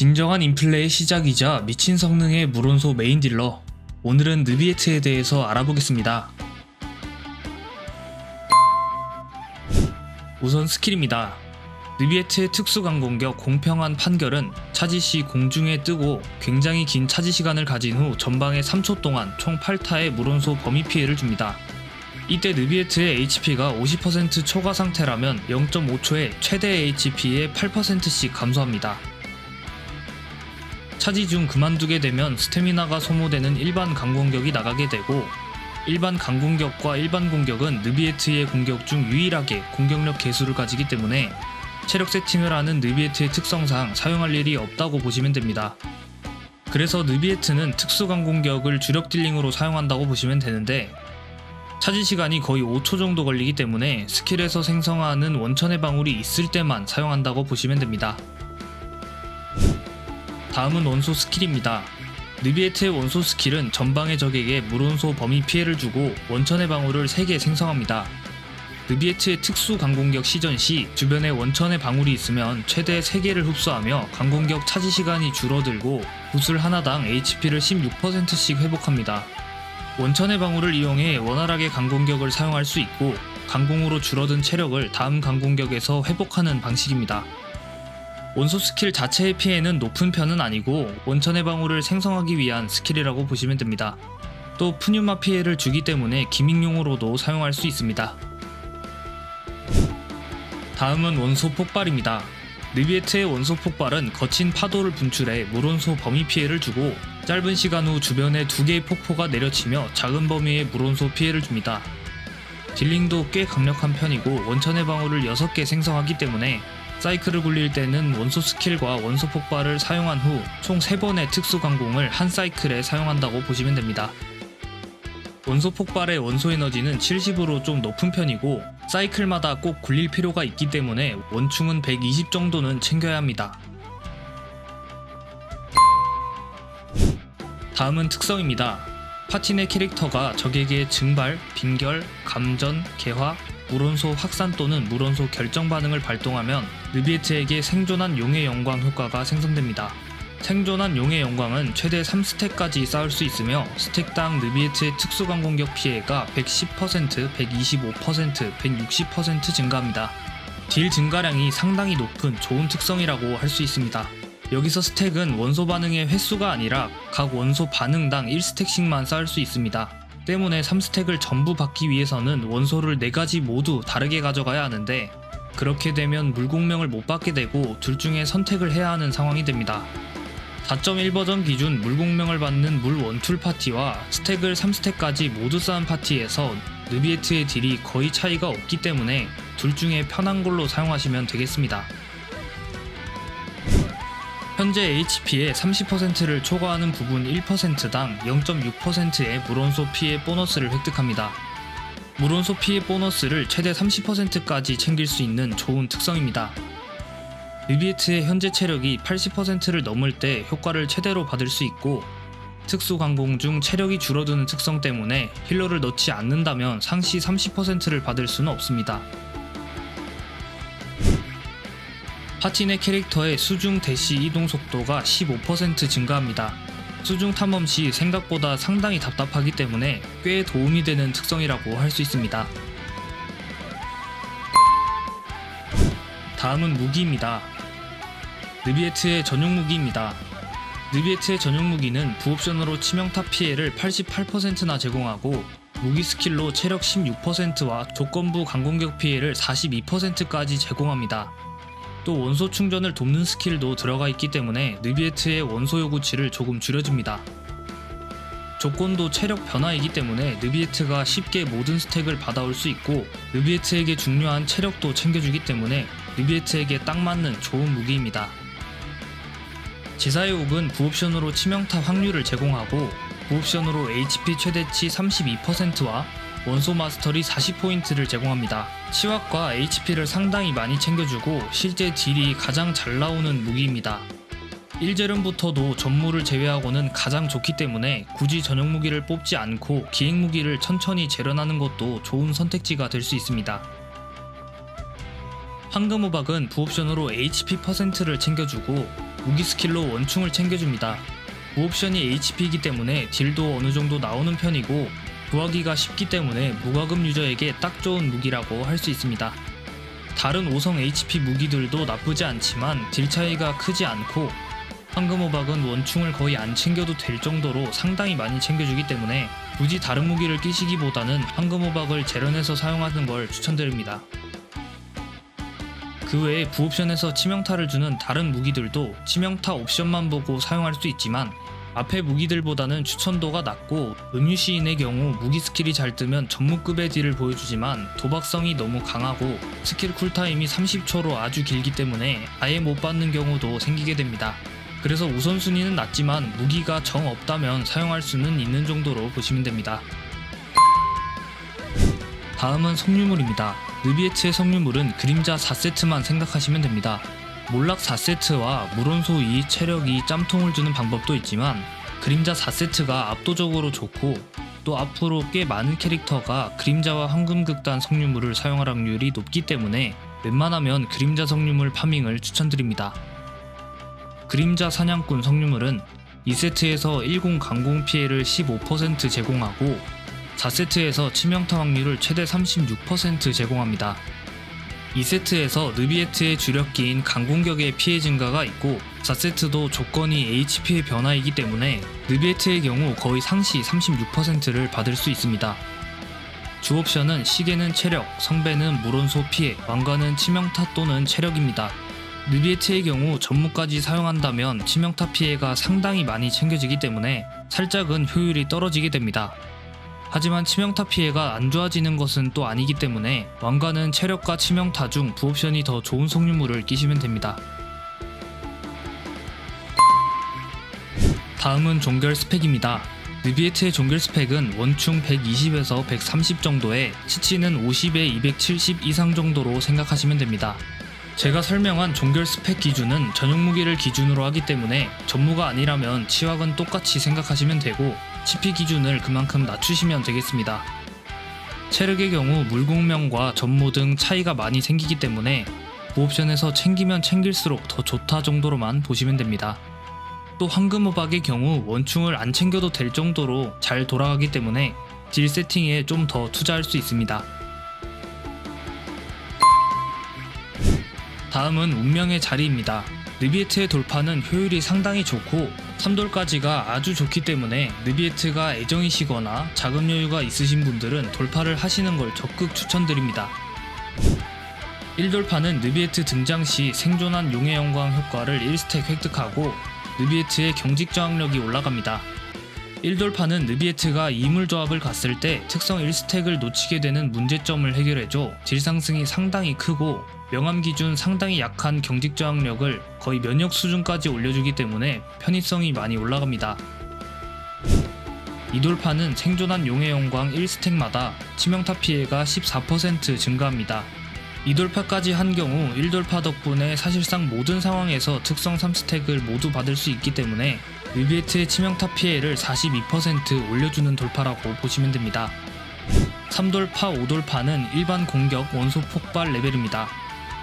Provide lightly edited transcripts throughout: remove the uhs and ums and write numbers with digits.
진정한 인플레의 시작이자 미친 성능의 물온소 메인 딜러, 오늘은 느비에트에 대해서 알아보겠습니다. 우선 스킬입니다. 느비에트의 특수 강공격 공평한 판결은 차지 시 공중에 뜨고 굉장히 긴 차지 시간을 가진 후 전방에 3초 동안 총 8타의 물온소 범위 피해를 줍니다. 이때 느비에트의 HP가 50% 초과 상태라면 0.5초에 최대 HP의 8%씩 감소합니다. 차지 중 그만두게 되면 스태미나가 소모되는 일반 강공격이 나가게 되고, 일반 강공격과 일반 공격은 느비에트의 공격 중 유일하게 공격력 개수를 가지기 때문에 체력 세팅을 하는 느비에트의 특성상 사용할 일이 없다고 보시면 됩니다. 그래서 느비에트는 특수 강공격을 주력 딜링으로 사용한다고 보시면 되는데, 차지 시간이 거의 5초 정도 걸리기 때문에 스킬에서 생성하는 원천의 방울이 있을 때만 사용한다고 보시면 됩니다. 다음은 원소 스킬입니다. 느비에트의 원소 스킬은 전방의 적에게 물원소 범위 피해를 주고 원천의 방울을 3개 생성합니다. 느비에트의 특수 강공격 시전 시 주변에 원천의 방울이 있으면 최대 3개를 흡수하며 강공격 차지 시간이 줄어들고 구슬 하나당 HP를 16%씩 회복합니다. 원천의 방울을 이용해 원활하게 강공격을 사용할 수 있고, 강공으로 줄어든 체력을 다음 강공격에서 회복하는 방식입니다. 원소 스킬 자체의 피해는 높은 편은 아니고 원천의 방울을 생성하기 위한 스킬이라고 보시면 됩니다. 또 푸뉴마 피해를 주기 때문에 기믹용으로도 사용할 수 있습니다. 다음은 원소 폭발입니다. 느비에트의 원소 폭발은 거친 파도를 분출해 물온소 범위 피해를 주고 짧은 시간 후 주변에 2개의 폭포가 내려치며 작은 범위의 물온소 피해를 줍니다. 딜링도 꽤 강력한 편이고 원천의 방울을 6개 생성하기 때문에 사이클을 굴릴 때는 원소 스킬과 원소 폭발을 사용한 후 총 3번의 특수 강공을 한 사이클에 사용한다고 보시면 됩니다. 원소 폭발의 원소 에너지는 70으로 좀 높은 편이고 사이클마다 꼭 굴릴 필요가 있기 때문에 원충은 120 정도는 챙겨야 합니다. 다음은 특성입니다. 파티 내 캐릭터가 적에게 증발, 빈결, 감전, 개화, 물온소 확산 또는 물온소 결정 반응을 발동하면 느비에트에게 생존한 용의 영광 효과가 생성됩니다. 생존한 용의 영광은 최대 3스택까지 쌓을 수 있으며 스택당 느비에트의 특수 강공격 피해가 110%, 125%, 160% 증가합니다. 딜 증가량이 상당히 높은 좋은 특성이라고 할 수 있습니다. 여기서 스택은 원소 반응의 횟수가 아니라 각 원소 반응당 1스택씩만 쌓을 수 있습니다. 때문에 3스택을 전부 받기 위해서는 원소를 4가지 모두 다르게 가져가야 하는데, 그렇게 되면 물공명을 못 받게 되고 둘 중에 선택을 해야 하는 상황이 됩니다. 4.1 버전 기준 물공명을 받는 물 원툴 파티와 스택을 3스택까지 모두 쌓은 파티에서 느비에트의 딜이 거의 차이가 없기 때문에 둘 중에 편한 걸로 사용하시면 되겠습니다. 현재 HP의 30%를 초과하는 부분 1%당 0.6%의 물온소 피해 보너스를 획득합니다. 물온소 피해 보너스를 최대 30%까지 챙길 수 있는 좋은 특성입니다. 느비에트의 현재 체력이 80%를 넘을 때 효과를 최대로 받을 수 있고, 특수 강공 중 체력이 줄어드는 특성 때문에 힐러를 넣지 않는다면 상시 30%를 받을 수는 없습니다. 파티 내 캐릭터의 수중 대시 이동 속도가 15% 증가합니다. 수중 탐험 시 생각보다 상당히 답답하기 때문에 꽤 도움이 되는 특성이라고 할 수 있습니다. 다음은 무기입니다. 느비에트의 전용 무기입니다. 느비에트의 전용 무기는 부옵션으로 치명타 피해를 88%나 제공하고 무기 스킬로 체력 16%와 조건부 강공격 피해를 42%까지 제공합니다. 또 원소 충전을 돕는 스킬도 들어가 있기 때문에 느비에트의 원소 요구치를 조금 줄여줍니다. 조건도 체력 변화이기 때문에 느비에트가 쉽게 모든 스택을 받아올 수 있고, 느비에트에게 중요한 체력도 챙겨주기 때문에 느비에트에게 딱 맞는 좋은 무기입니다. 지사의 옥은 부옵션으로 치명타 확률을 제공하고 부옵션으로 HP 최대치 32%와 원소 마스터리 40포인트를 제공합니다. 치확과 HP를 상당히 많이 챙겨주고 실제 딜이 가장 잘 나오는 무기입니다. 1제름부터도 전무를 제외하고는 가장 좋기 때문에 굳이 전용 무기를 뽑지 않고 기행 무기를 천천히 재련하는 것도 좋은 선택지가 될 수 있습니다. 황금호박은 부옵션으로 HP%를 챙겨주고 무기 스킬로 원충을 챙겨줍니다. 부옵션이 HP이기 때문에 딜도 어느정도 나오는 편이고 구하기가 쉽기 때문에 무과금 유저에게 딱 좋은 무기라고 할 수 있습니다. 다른 5성 HP 무기들도 나쁘지 않지만 딜 차이가 크지 않고 황금호박은 원충을 거의 안 챙겨도 될 정도로 상당히 많이 챙겨주기 때문에 굳이 다른 무기를 끼시기보다는 황금호박을 재련해서 사용하는 걸 추천드립니다. 그 외에 부옵션에서 치명타를 주는 다른 무기들도 치명타 옵션만 보고 사용할 수 있지만 앞의 무기들보다는 추천도가 낮고 음유시인의 경우 무기 스킬이 잘 뜨면 전무급의 딜을 보여주지만 도박성이 너무 강하고 스킬 쿨타임이 30초로 아주 길기 때문에 아예 못 받는 경우도 생기게 됩니다. 그래서 우선순위는 낮지만 무기가 정 없다면 사용할 수는 있는 정도로 보시면 됩니다. 다음은 석유물입니다. 느비에트의 석유물은 그림자 4세트만 생각하시면 됩니다. 몰락 4세트와 물원소 2, 체력 2, 짬통을 주는 방법도 있지만 그림자 4세트가 압도적으로 좋고 또 앞으로 꽤 많은 캐릭터가 그림자와 황금극단 석유물을 사용할 확률이 높기 때문에 웬만하면 그림자 석유물 파밍을 추천드립니다. 그림자 사냥꾼 석유물은 2세트에서 10 강공 피해를 15% 제공하고 4세트에서 치명타 확률을 최대 36% 제공합니다. 2세트에서 느비에트의 주력기인 강공격의 피해 증가가 있고 4세트도 조건이 HP의 변화이기 때문에 느비에트의 경우 거의 상시 36%를 받을 수 있습니다. 주 옵션은 시계는 체력, 성배는 물원소 피해, 왕관은 치명타 또는 체력입니다. 느비에트의 경우 전무까지 사용한다면 치명타 피해가 상당히 많이 챙겨지기 때문에 살짝은 효율이 떨어지게 됩니다. 하지만 치명타 피해가 안 좋아지는 것은 또 아니기 때문에 왕관은 체력과 치명타 중 부옵션이 더 좋은 석유물을 끼시면 됩니다. 다음은 종결 스펙입니다. 느비에트의 종결 스펙은 원충 120에서 130 정도에 치치는 50에 270 이상 정도로 생각하시면 됩니다. 제가 설명한 종결 스펙 기준은 전용 무기를 기준으로 하기 때문에 전무가 아니라면 치확은 똑같이 생각하시면 되고 CP 기준을 그만큼 낮추시면 되겠습니다. 체력의 경우 물공명과 전무 등 차이가 많이 생기기 때문에 부옵션에서 챙기면 챙길수록 더 좋다 정도로만 보시면 됩니다. 또 황금호박의 경우 원충을 안 챙겨도 될 정도로 잘 돌아가기 때문에 딜 세팅에 좀 더 투자할 수 있습니다. 다음은 운명의 자리입니다. 느비에트의 돌파는 효율이 상당히 좋고 3돌까지가 아주 좋기 때문에 느비에트가 애정이시거나 자금 여유가 있으신 분들은 돌파를 하시는 걸 적극 추천드립니다. 1돌파는 느비에트 등장 시 생존한 용의 영광 효과를 1스택 획득하고 느비에트의 경직 저항력이 올라갑니다. 1돌파는 느비에트가 이물 조합을 갔을 때 특성 1스택을 놓치게 되는 문제점을 해결해줘 딜 상승이 상당히 크고 명암 기준 상당히 약한 경직 저항력을 거의 면역 수준까지 올려주기 때문에 편의성이 많이 올라갑니다. 2돌파는 생존한 용의 영광 1스택마다 치명타 피해가 14% 증가합니다. 2돌파까지 한 경우 1돌파 덕분에 사실상 모든 상황에서 특성 3스택을 모두 받을 수 있기 때문에 느비에트의 치명타 피해를 42% 올려주는 돌파라고 보시면 됩니다. 3돌파, 5돌파는 일반 공격 원소 폭발 레벨입니다.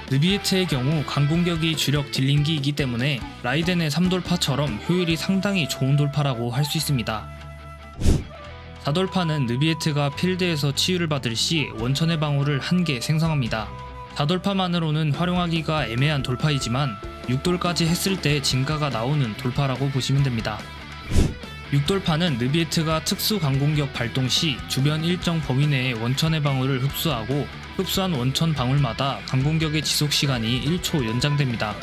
느비에트의 경우 강공격이 주력 딜링기이기 때문에 라이덴의 3돌파처럼 효율이 상당히 좋은 돌파라고 할 수 있습니다. 4돌파는 느비에트가 필드에서 치유를 받을 시 원천의 방울을 1개 생성합니다. 4돌파만으로는 활용하기가 애매한 돌파이지만 6돌까지 했을 때 진가가 나오는 돌파라고 보시면 됩니다. 6돌파는 느비에트가 특수 강공격 발동 시 주변 일정 범위 내에 원천의 방울을 흡수하고 흡수한 원천 방울마다 강공격의 지속시간이 1초 연장됩니다.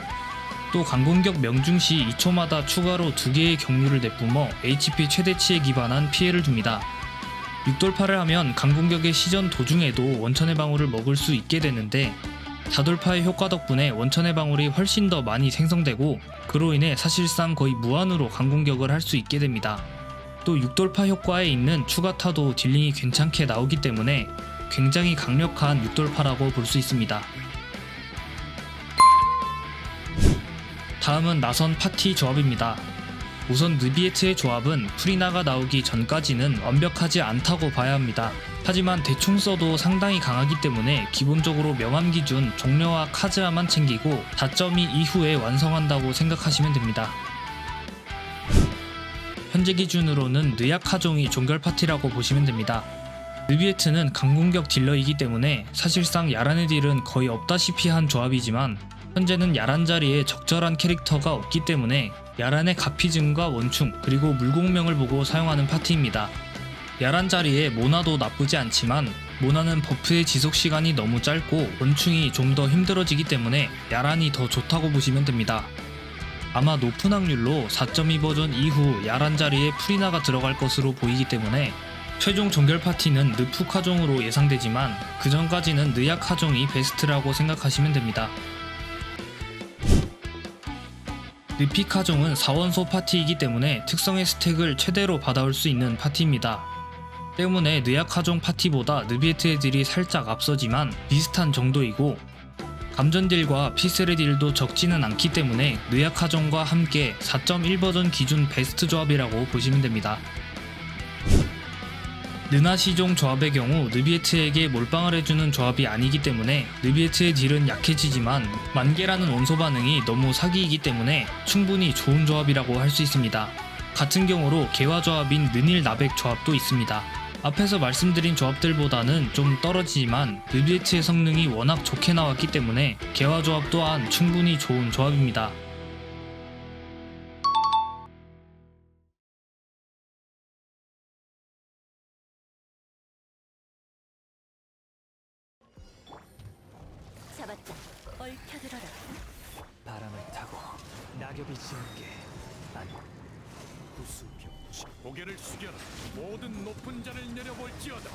또 강공격 명중 시 2초마다 추가로 2개의 경류를 내뿜어 HP 최대치에 기반한 피해를 줍니다. 6돌파를 하면 강공격의 시전 도중에도 원천의 방울을 먹을 수 있게 되는데 4돌파의 효과 덕분에 원천의 방울이 훨씬 더 많이 생성되고 그로 인해 사실상 거의 무한으로 강공격을 할 수 있게 됩니다. 또 6돌파 효과에 있는 추가타도 딜링이 괜찮게 나오기 때문에 굉장히 강력한 6돌파라고 볼 수 있습니다. 다음은 나선 파티 조합입니다. 우선 느비에트의 조합은 프리나가 나오기 전까지는 완벽하지 않다고 봐야 합니다. 하지만 대충 써도 상당히 강하기 때문에 기본적으로 명암 기준 종려와 카즈아만 챙기고 4.2 이후에 완성한다고 생각하시면 됩니다. 현재 기준으로는 느약하종이 종결 파티라고 보시면 됩니다. 느비에트는 강공격 딜러이기 때문에 사실상 야란의 딜은 거의 없다시피 한 조합이지만 현재는 야란 자리에 적절한 캐릭터가 없기 때문에 야란의 가피즘과 원충 그리고 물공명을 보고 사용하는 파티입니다. 야란 자리에 모나도 나쁘지 않지만 모나는 버프의 지속시간이 너무 짧고 원충이 좀 더 힘들어지기 때문에 야란이 더 좋다고 보시면 됩니다. 아마 높은 확률로 4.2 버전 이후 야란 자리에 프리나가 들어갈 것으로 보이기 때문에 최종 종결 파티는 느푸카종으로 예상되지만 그 전까지는 느약하종이 베스트라고 생각하시면 됩니다. 느피카종은 4원소 파티이기 때문에 특성의 스택을 최대로 받아올 수 있는 파티입니다. 때문에 느약하종 파티보다 느비에트의 딜이 살짝 앞서지만 비슷한 정도이고 감전딜과 피셀의 딜도 적지는 않기 때문에 느약하종과 함께 4.1 버전 기준 베스트 조합이라고 보시면 됩니다. 느나시종 조합의 경우 느비에트에게 몰빵을 해주는 조합이 아니기 때문에 느비에트의 딜은 약해지지만 만개라는 원소 반응이 너무 사기이기 때문에 충분히 좋은 조합이라고 할 수 있습니다. 같은 경우로 개화 조합인 느닐 나백 조합도 있습니다. 앞에서 말씀드린 조합들보다는 좀 떨어지지만 느비에트의 성능이 워낙 좋게 나왔기 때문에 개화 조합 또한 충분히 좋은 조합입니다. 잡았다. 얽혀들어라. 바람을 타고 낙엽이 지는 게 아니 구수병 고개를 숙여라. 모든 높은 자를 내려볼지어다.